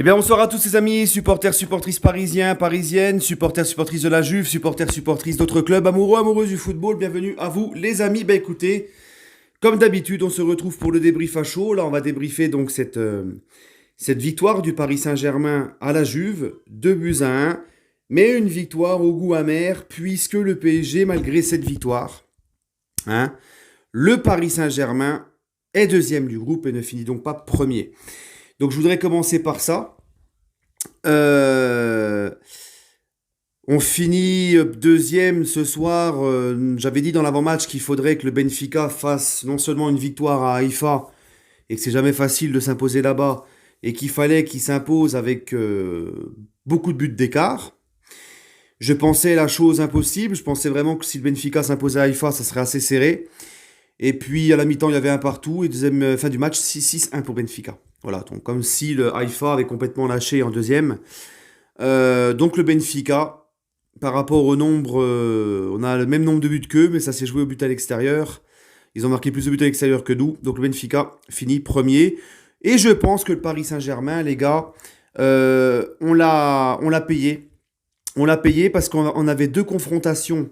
Eh bien, bonsoir à tous ces amis, supporters, supportrices parisiens, parisiennes, supporters, supportrices de la Juve, supporters, supportrices d'autres clubs, amoureux, amoureuses du football. Bienvenue à vous, les amis. Ben écoutez, comme d'habitude, on se retrouve pour le débrief à chaud. Là, on va débriefer donc cette victoire du Paris Saint-Germain à la Juve, 2-1, mais une victoire au goût amer, puisque le PSG, malgré cette victoire, hein, le Paris Saint-Germain est deuxième du groupe et ne finit donc pas premier. Donc je voudrais commencer par ça. Euh, on finit deuxième ce soir. J'avais dit dans l'avant-match qu'il faudrait que le Benfica fasse non seulement une victoire à Haïfa, et que c'est jamais facile de s'imposer là-bas, et qu'il fallait qu'il s'impose avec beaucoup de buts d'écart. Je pensais la chose impossible. Je pensais vraiment que si le Benfica s'imposait à Haïfa, ça serait assez serré. Et puis à la mi-temps, il y avait un partout. Et deuxième fin du match, 6-1 pour Benfica. Voilà, donc comme si le Haïfa avait complètement lâché en deuxième. Donc le Benfica, par rapport au nombre, on a le même nombre de buts qu'eux, mais ça s'est joué au but à l'extérieur. Ils ont marqué plus de buts à l'extérieur que nous. Donc le Benfica finit premier. Et je pense que le Paris Saint-Germain, les gars, on l'a payé. On l'a payé parce qu'on avait deux confrontations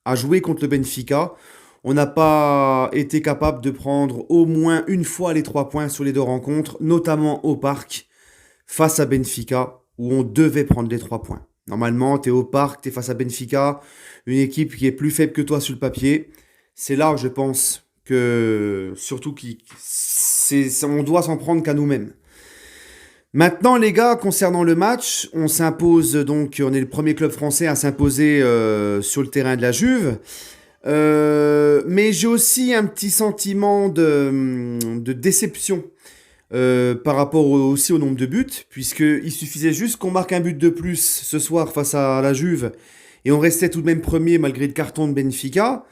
à jouer contre le Benfica. On n'a pas été capable de prendre au moins une fois les 3 points sur les deux rencontres, notamment au Parc, face à Benfica, où on devait prendre les 3 points. Normalement, tu es au Parc, tu es face à Benfica, une équipe qui est plus faible que toi sur le papier. C'est là, je pense, que surtout on doit s'en prendre qu'à nous-mêmes. Maintenant, les gars, concernant le match, on s'impose donc, on est le premier club français à s'imposer sur le terrain de la Juve. Mais j'ai aussi un petit sentiment de déception par rapport aussi au nombre de buts, puisqu'il suffisait juste qu'on marque un but de plus ce soir face à la Juve, et on restait tout de même premier malgré le carton de Benfica.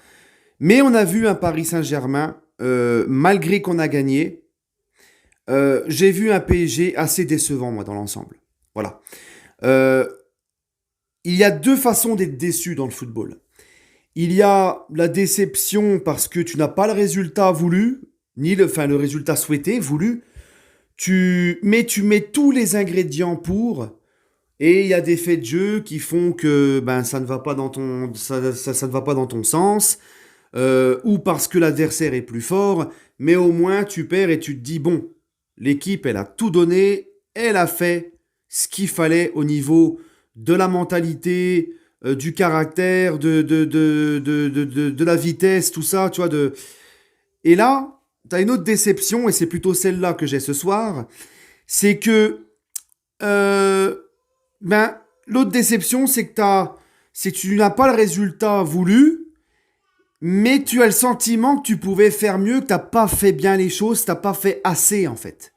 Mais on a vu un Paris Saint-Germain, malgré qu'on a gagné, j'ai vu un PSG assez décevant, moi, dans l'ensemble. Voilà. Euh, il y a deux façons d'être déçu dans le football. Il y a la déception parce que tu n'as pas le résultat voulu, ni le résultat souhaité, voulu. Mais tu mets tous les ingrédients pour, et il y a des faits de jeu qui font que ça ne va pas dans ça ne va pas dans ton sens, ou parce que l'adversaire est plus fort, mais au moins tu perds et tu te dis, bon, l'équipe, elle a tout donné, elle a fait ce qu'il fallait au niveau de la mentalité, du caractère, de la vitesse, tout ça, tu vois. Et là, tu as une autre déception, et c'est plutôt celle-là que j'ai ce soir, c'est que euh, l'autre déception, c'est que tu n'as pas le résultat voulu, mais tu as le sentiment que tu pouvais faire mieux, que tu n'as pas fait bien les choses, tu n'as pas fait assez, en fait.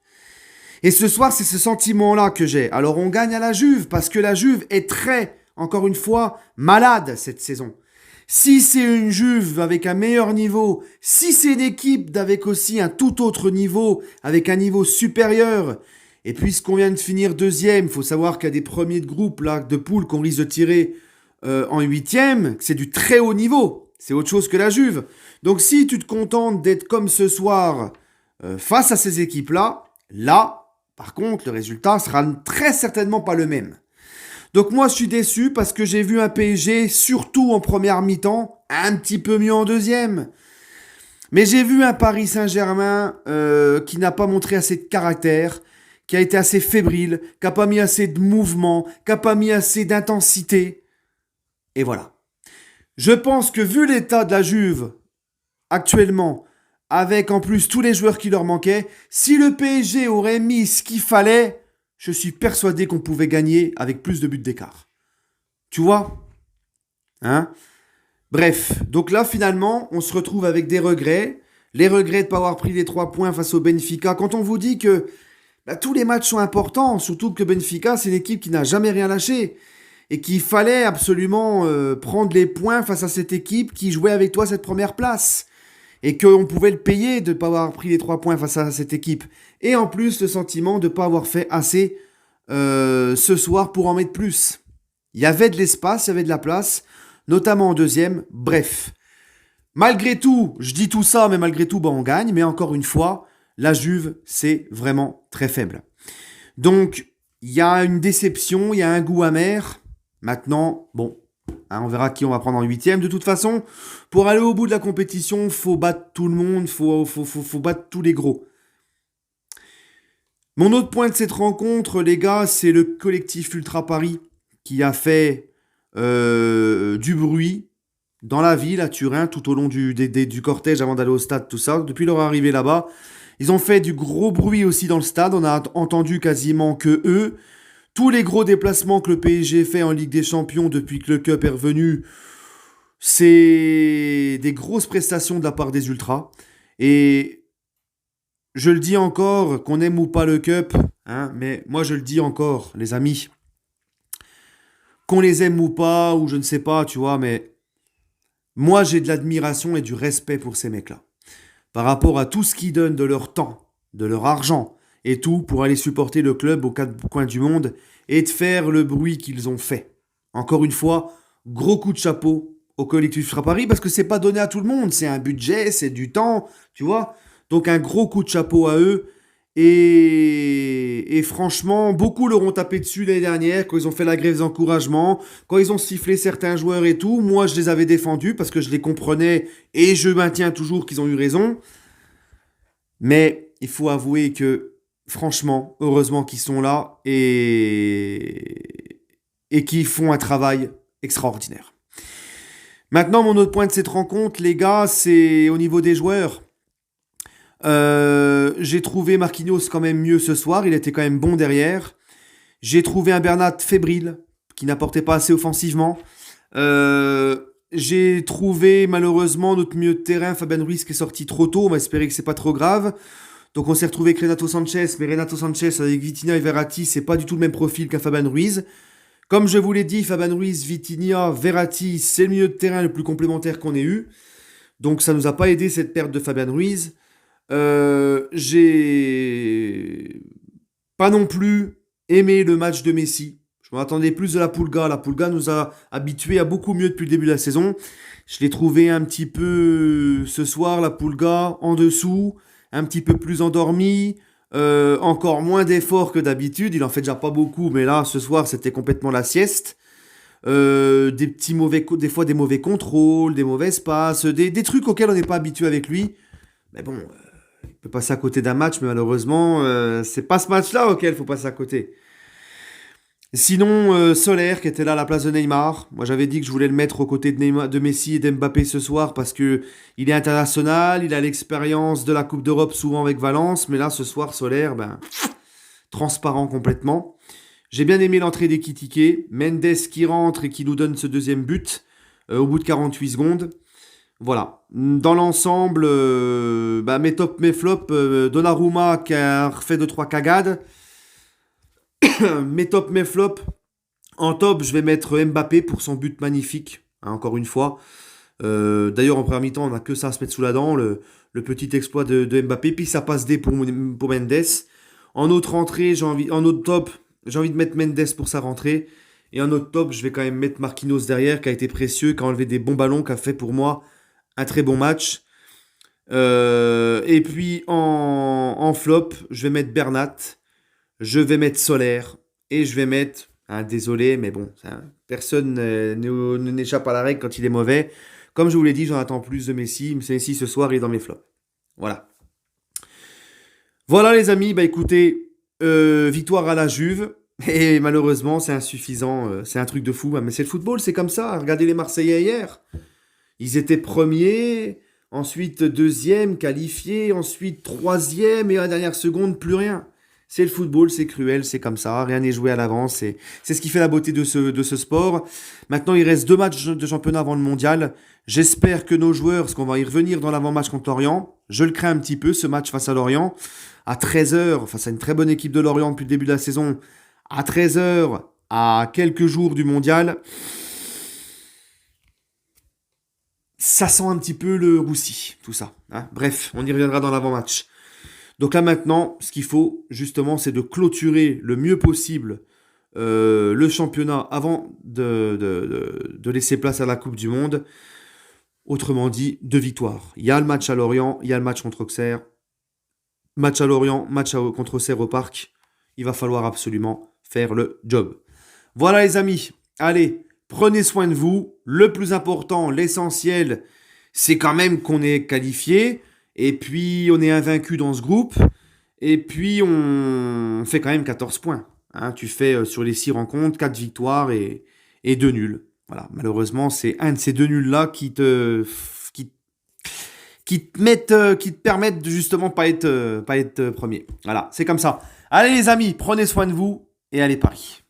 Et ce soir, c'est ce sentiment-là que j'ai. Alors, on gagne à la Juve, parce que la Juve est très, encore une fois, malade cette saison. Si c'est une Juve avec un meilleur niveau, si c'est une équipe avec aussi un tout autre niveau, avec un niveau supérieur, et puisqu'on vient de finir deuxième, il faut savoir qu'il y a des premiers de groupe, là, de poule qu'on risque de tirer en huitième, c'est du très haut niveau. C'est autre chose que la Juve. Donc si tu te contentes d'être comme ce soir face à ces équipes-là, là, par contre, le résultat sera très certainement pas le même. Donc moi, je suis déçu parce que j'ai vu un PSG, surtout en première mi-temps, un petit peu mieux en deuxième. Mais j'ai vu un Paris Saint-Germain qui n'a pas montré assez de caractère, qui a été assez fébrile, qui n'a pas mis assez de mouvement, qui n'a pas mis assez d'intensité. Et voilà. Je pense que vu l'état de la Juve actuellement, avec en plus tous les joueurs qui leur manquaient, si le PSG aurait mis ce qu'il fallait, je suis persuadé qu'on pouvait gagner avec plus de buts d'écart. Tu vois ? Hein ? Bref, donc là finalement, on se retrouve avec des regrets. Les regrets de ne pas avoir pris les 3 points face au Benfica. Quand on vous dit que tous les matchs sont importants, surtout que Benfica, c'est une équipe qui n'a jamais rien lâché. Et qu'il fallait absolument prendre les points face à cette équipe qui jouait avec toi cette première place. Et qu'on pouvait le payer de ne pas avoir pris les 3 points face à cette équipe. Et en plus, le sentiment de ne pas avoir fait assez ce soir pour en mettre plus. Il y avait de l'espace, il y avait de la place, notamment en deuxième. Bref, malgré tout, je dis tout ça, mais malgré tout, on gagne. Mais encore une fois, la Juve, c'est vraiment très faible. Donc, il y a une déception, il y a un goût amer. Maintenant, bon, hein, on verra qui on va prendre en huitième. De toute façon, pour aller au bout de la compétition, faut battre tout le monde, faut battre tous les gros. Mon autre point de cette rencontre, les gars, c'est le collectif Ultra Paris qui a fait du bruit dans la ville, à Turin, tout au long du cortège avant d'aller au stade, tout ça. Depuis leur arrivée là-bas, ils ont fait du gros bruit aussi dans le stade. On a entendu quasiment que eux. Tous les gros déplacements que le PSG fait en Ligue des Champions depuis que le Cup est revenu, c'est des grosses prestations de la part des Ultras. Et je le dis encore, qu'on aime ou pas le Cup, hein, mais moi je le dis encore, les amis, qu'on les aime ou pas, ou je ne sais pas, tu vois, mais moi j'ai de l'admiration et du respect pour ces mecs-là. Par rapport à tout ce qu'ils donnent de leur temps, de leur argent et tout pour aller supporter le club aux quatre coins du monde et de faire le bruit qu'ils ont fait. Encore une fois, gros coup de chapeau au collectif Ultra Paris parce que c'est pas donné à tout le monde, c'est un budget, c'est du temps, tu vois. Donc un gros coup de chapeau à eux. Et franchement, beaucoup leur ont tapé dessus l'année dernière quand ils ont fait la grève d'encouragement, quand ils ont sifflé certains joueurs et tout. Moi, je les avais défendus parce que je les comprenais et je maintiens toujours qu'ils ont eu raison. Mais il faut avouer que, franchement, heureusement qu'ils sont là et qu'ils font un travail extraordinaire. Maintenant, mon autre point de cette rencontre, les gars, c'est au niveau des joueurs. J'ai trouvé Marquinhos quand même mieux ce soir, il était quand même bon derrière. J'ai trouvé un Bernat fébrile, qui n'apportait pas assez offensivement. J'ai trouvé malheureusement notre milieu de terrain, Fabian Ruiz, qui est sorti trop tôt, on va espérer que c'est pas trop grave. Donc on s'est retrouvé avec Renato Sanchez, mais Renato Sanchez avec Vitinha et Verratti, c'est pas du tout le même profil qu'un Fabian Ruiz. Comme je vous l'ai dit, Fabian Ruiz, Vitinha, Verratti, c'est le milieu de terrain le plus complémentaire qu'on ait eu. Donc ça nous a pas aidé cette perte de Fabian Ruiz. J'ai pas non plus aimé le match de Messi. Je m'attendais plus de la Pulga. La Pulga nous a habitués à beaucoup mieux depuis le début de la saison. Je l'ai trouvé un petit peu ce soir, la Pulga, en dessous, un petit peu plus endormi, encore moins d'efforts que d'habitude. Il en fait déjà pas beaucoup, mais là, ce soir, c'était complètement la sieste. Des petits mauvais, des fois des mauvais contrôles, des mauvaises passes, des trucs auxquels on n'est pas habitué avec lui. Mais bon, il peut passer à côté d'un match, mais malheureusement, c'est pas ce match-là auquel il faut passer à côté. Sinon, Soler, qui était là à la place de Neymar. Moi, j'avais dit que je voulais le mettre aux côtés de, Neymar, de Messi et d'Mbappé ce soir parce que il est international, il a l'expérience de la Coupe d'Europe souvent avec Valence, mais là, ce soir, Soler, ben, transparent complètement. J'ai bien aimé l'entrée d'Ekitike, Mendes qui rentre et qui nous donne ce deuxième but au bout de 48 secondes. Voilà. Dans l'ensemble, mes top, mes flops, Donnarumma qui a refait 2-3 cagades. Mes top, mes flops. En top, je vais mettre Mbappé pour son but magnifique, hein, encore une fois. D'ailleurs, en première mi-temps, on n'a que ça à se mettre sous la dent, le petit exploit de Mbappé. Puis ça passe D pour Mendes. En autre entrée, en autre top, j'ai envie de mettre Mendes pour sa rentrée. Et en autre top, je vais quand même mettre Marquinhos derrière, qui a été précieux, qui a enlevé des bons ballons, qui a fait pour moi un très bon match. Et puis en flop, je vais mettre Bernat, je vais mettre Soler et je vais mettre, désolé, mais bon, personne n'échappe à la règle quand il est mauvais. Comme je vous l'ai dit, j'en attends plus de Messi. Messi ce soir, il est dans mes flops. Voilà. Voilà les amis, bah écoutez, victoire à la Juve. Et malheureusement, c'est insuffisant. C'est un truc de fou. Mais c'est le football, c'est comme ça. Regardez les Marseillais hier. Ils étaient premiers, ensuite deuxième, qualifiés, ensuite troisième, et à la dernière seconde, plus rien. C'est le football, c'est cruel, c'est comme ça, rien n'est joué à l'avance, c'est ce qui fait la beauté de ce sport. Maintenant, il reste 2 matchs de championnat avant le mondial. J'espère que nos joueurs, parce qu'on va y revenir dans l'avant-match contre Lorient, je le crains un petit peu, ce match face à Lorient, à 13h, face à une très bonne équipe de Lorient depuis le début de la saison, à 13h, à quelques jours du mondial, ça sent un petit peu le roussi, tout ça. Hein. Bref, on y reviendra dans l'avant-match. Donc là maintenant, ce qu'il faut justement, c'est de clôturer le mieux possible le championnat avant de laisser place à la Coupe du Monde. Autrement dit, 2 victoires. Il y a le match à Lorient, il y a le match contre Auxerre. Match à Lorient, contre Auxerre au Parc. Il va falloir absolument faire le job. Voilà les amis, allez, prenez soin de vous. Le plus important, l'essentiel, c'est quand même qu'on est qualifié. Et puis, on est invaincu dans ce groupe. Et puis, on fait quand même 14 points. Hein, tu fais sur les 6 rencontres, 4 victoires et 2 nuls. Voilà, malheureusement, c'est un de ces 2 nuls-là qui te permettent de justement pas être premier. Voilà, c'est comme ça. Allez les amis, prenez soin de vous et allez Paris.